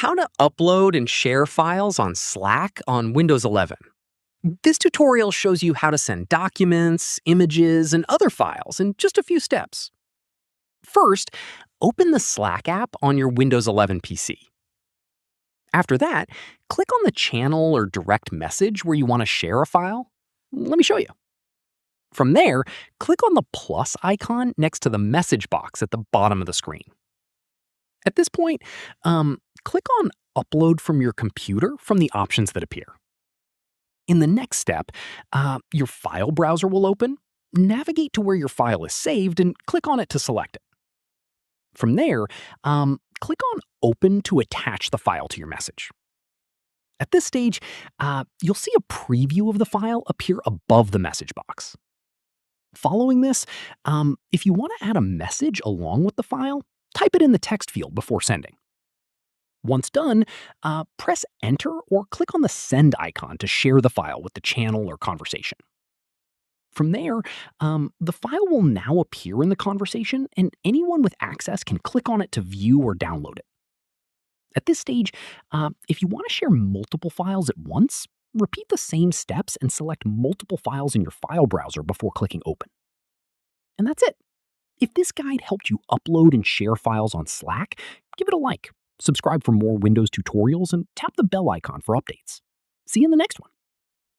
how to upload and share files on Slack on Windows 11. This tutorial shows you how to send documents, images, and other files in just a few steps. First, open the Slack app on your Windows 11 PC. After that, click on the channel or direct message where you want to share a file. Let me show you. From there, click on the plus icon next to the message box at the bottom of the screen. At this point, click on Upload from your computer from the options that appear. In the next step, your file browser will open. Navigate to where your file is saved and click on it to select it. From there, click on Open to attach the file to your message. At this stage, you'll see a preview of the file appear above the message box. Following this, if you want to add a message along with the file, type it in the text field before sending. Once done, press Enter or click on the Send icon to share the file with the channel or conversation. From there, the file will now appear in the conversation, and anyone with access can click on it to view or download it. At this stage, if you want to share multiple files at once, repeat the same steps and select multiple files in your file browser before clicking Open. And that's it. If this guide helped you upload and share files on Slack, give it a like, subscribe for more Windows tutorials, and tap the bell icon for updates. See you in the next one.